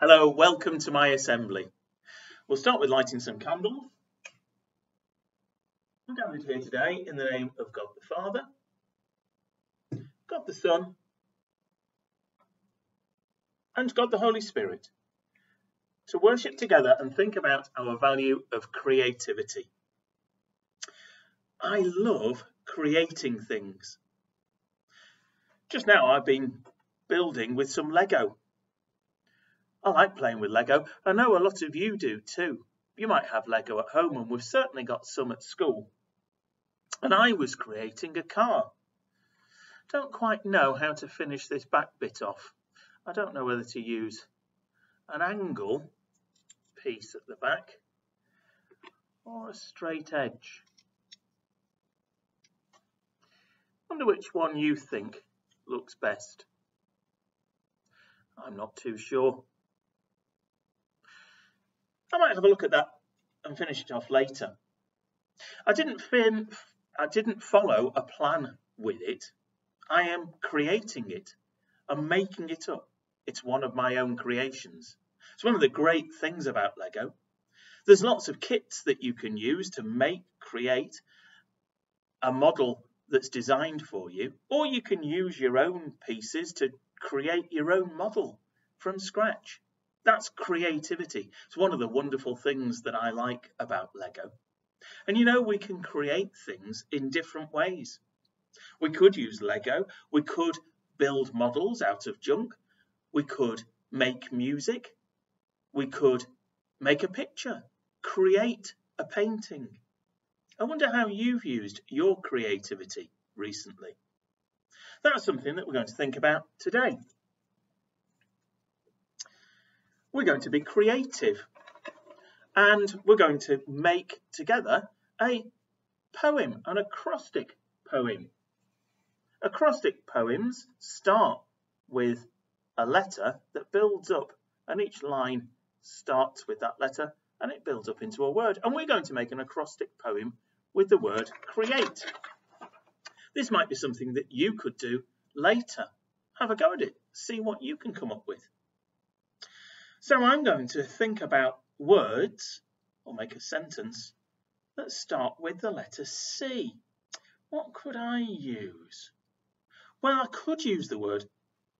Hello, welcome to my assembly. We'll start with lighting some candles. I'm gathered here today in the name of God the Father, God the Son, and God the Holy Spirit to worship together and think about our value of creativity. I love creating things. Just now I've been building with some Lego. I like playing with Lego. I know a lot of you do too. You might have Lego at home, and we've certainly got some at school. And I was creating a car. Don't quite know how to finish this back bit off. I don't know whether to use an angle piece at the back or a straight edge. Wonder which one you think looks best. I'm not too sure. I might have a look at that and finish it off later. I didn't follow a plan with it. I am creating it. I'm making it up. It's one of my own creations. It's one of the great things about Lego. There's lots of kits that you can use to create a model that's designed for you, or you can use your own pieces to create your own model from scratch. That's creativity. It's one of the wonderful things that I like about Lego. And you know, we can create things in different ways. We could use Lego. We could build models out of junk. We could make music. We could make a picture, create a painting. I wonder how you've used your creativity recently. That's something that we're going to think about today. We're going to be creative, and we're going to make together a poem, an acrostic poem. Acrostic poems start with a letter that builds up, and each line starts with that letter and it builds up into a word. And we're going to make an acrostic poem with the word create. This might be something that you could do later. Have a go at it, see what you can come up with. So I'm going to think about words, or make a sentence, that start with the letter C. What could I use? Well, I could use the word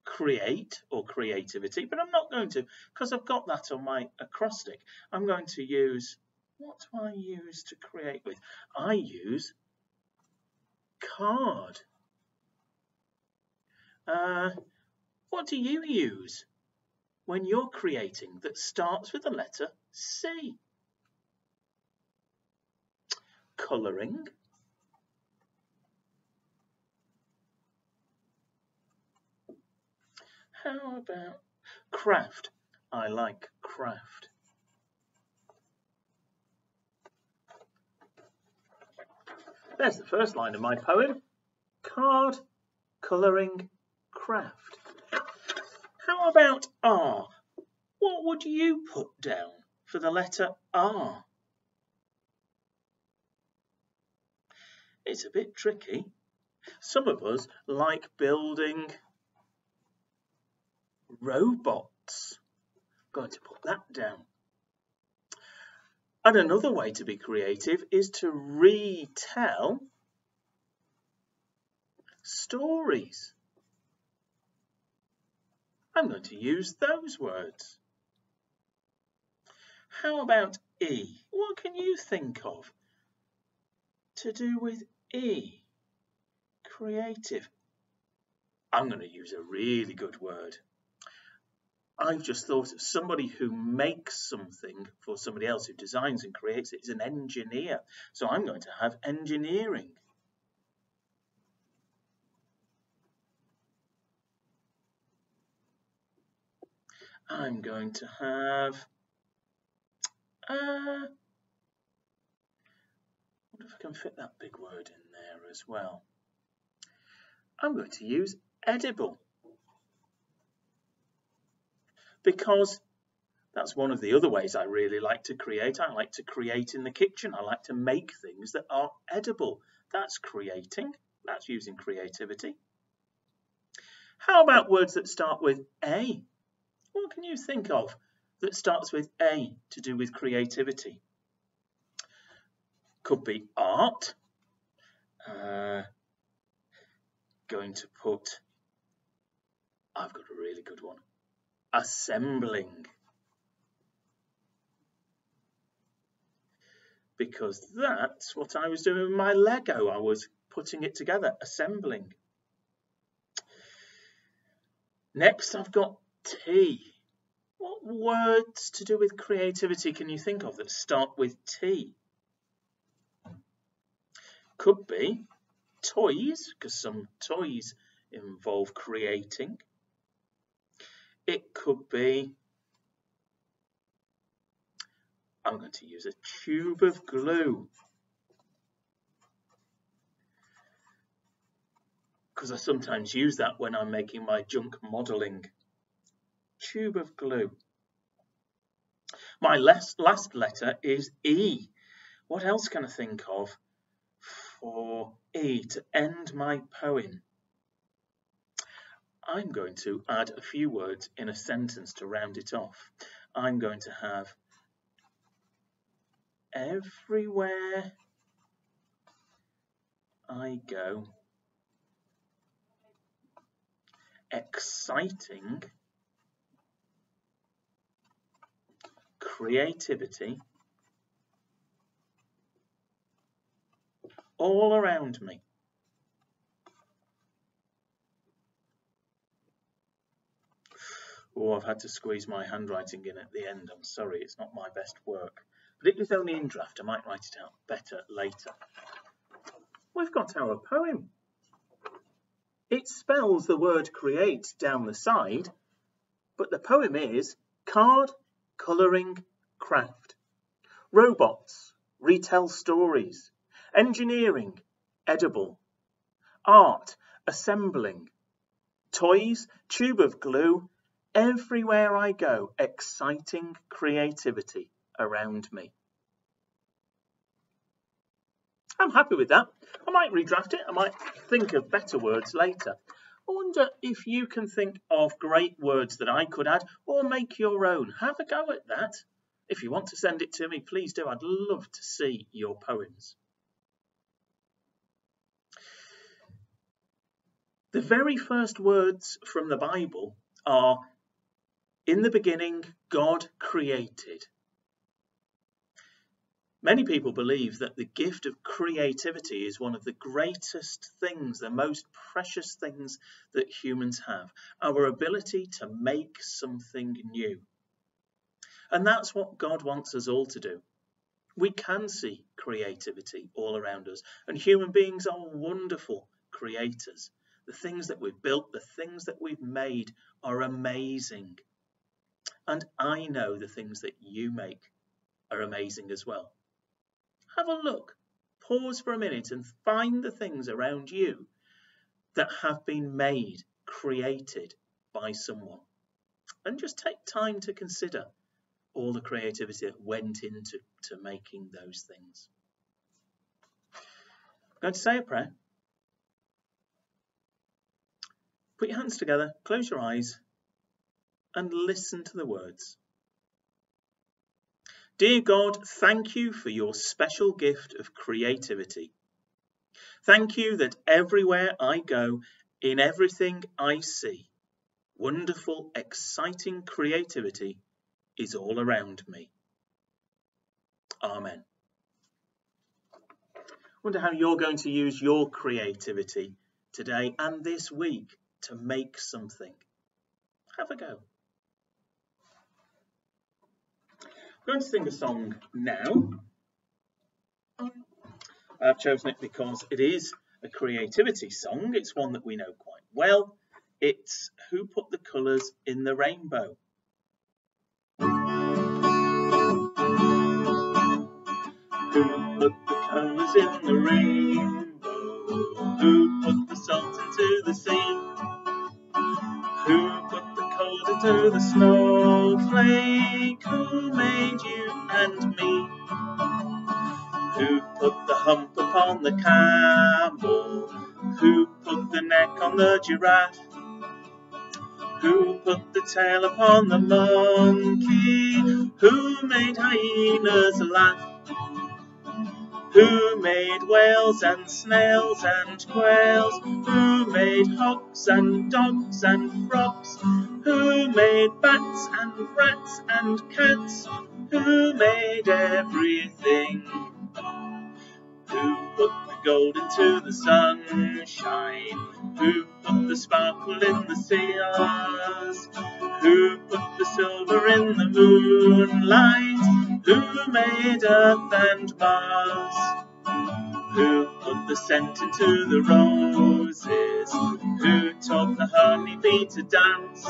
create or creativity, but I'm not going to, because I've got that on my acrostic. I'm going to use, what do I use to create with? I use card. What do you use when you're creating that starts with the letter C? Colouring. How about craft? I like craft. There's the first line of my poem. Card, colouring, craft. How about R? What would you put down for the letter R? It's a bit tricky. Some of us like building robots. I'm going to put that down. And another way to be creative is to retell stories. I'm going to use those words. How about E? What can you think of to do with E? Creative. I'm going to use a really good word. I've just thought of somebody who makes something for somebody else, who designs and creates it, is an engineer. So I'm going to have engineering. I'm going to have, I wonder if I can fit that big word in there as well. I'm going to use edible, because that's one of the other ways I really like to create. I like to create in the kitchen. I like to make things that are edible. That's creating. That's using creativity. How about words that start with A? What can you think of that starts with A, to do with creativity. Could be art. Going to put, I've got a really good one, assembling. Because that's what I was doing with my Lego. I was putting it together, assembling. Next, I've got T. What words to do with creativity can you think of that start with T? Could be toys, because some toys involve creating. It could be, I'm going to use a tube of glue, because I sometimes use that when I'm making my junk modelling. Tube of glue. My last letter is E. What else can I think of for E to end my poem? I'm going to add a few words in a sentence to round it off. I'm going to have everywhere I go, exciting creativity all around me. Oh, I've had to squeeze my handwriting in at the end. I'm sorry, it's not my best work. But it is only in draft. I might write it out better later. We've got our poem. It spells the word create down the side, but the poem is card, colouring, craft. Robots, retell stories. Engineering, edible. Art, assembling. Toys, tube of glue. Everywhere I go, exciting creativity around me. I'm happy with that. I might redraft it. I might think of better words later. I wonder if you can think of great words that I could add or make your own. Have a go at that. If you want to send it to me, please do. I'd love to see your poems. The very first words from the Bible are, in the beginning, God created. Many people believe that the gift of creativity is one of the greatest things, the most precious things that humans have, our ability to make something new. And that's what God wants us all to do. We can see creativity all around us, and human beings are wonderful creators. The things that we've built, the things that we've made are amazing. And I know the things that you make are amazing as well. Have a look, pause for a minute and find the things around you that have been made, created by someone. And just take time to consider all the creativity that went into making those things. I'm going to say a prayer. Put your hands together, close your eyes, and listen to the words. Dear God, thank you for your special gift of creativity. Thank you that everywhere I go, in everything I see, wonderful, exciting creativity is all around me. Amen. I wonder how you're going to use your creativity today and this week to make something. Have a go. I'm going to sing a song now. I've chosen it because it is a creativity song. It's one that we know quite well. It's Who Put the Colours in the Rainbow? Who put the colours in the rainbow? Who put the salt into the sea? Who put the cold into the snowflake? Who made you and me? Who put the hump upon the camel? Who put the neck on the giraffe? Who put the tail upon the monkey? Who made hyenas laugh? Who made whales and snails and quails? Who made hogs and dogs and frogs? Who made bats and rats and cats? Who made everything? Who put the gold into the sunshine? Who put the sparkle in the seas? Who put the silver in the moonlight? Who made Earth and Mars? Who put the scent into the roses? Who taught the honeybee to dance?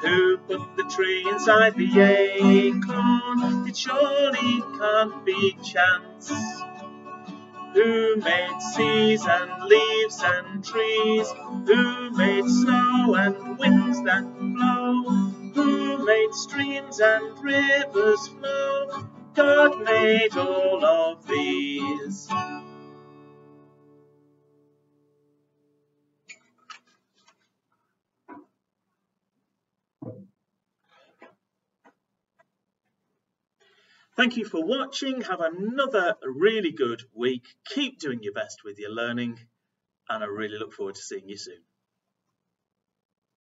Who put the tree inside the acorn? It surely can't be chance. Who made seas and leaves and trees? Who made snow and winds that blow? Who made streams and rivers flow? God made all of these. Thank you for watching. Have another really good week. Keep doing your best with your learning, and I really look forward to seeing you soon.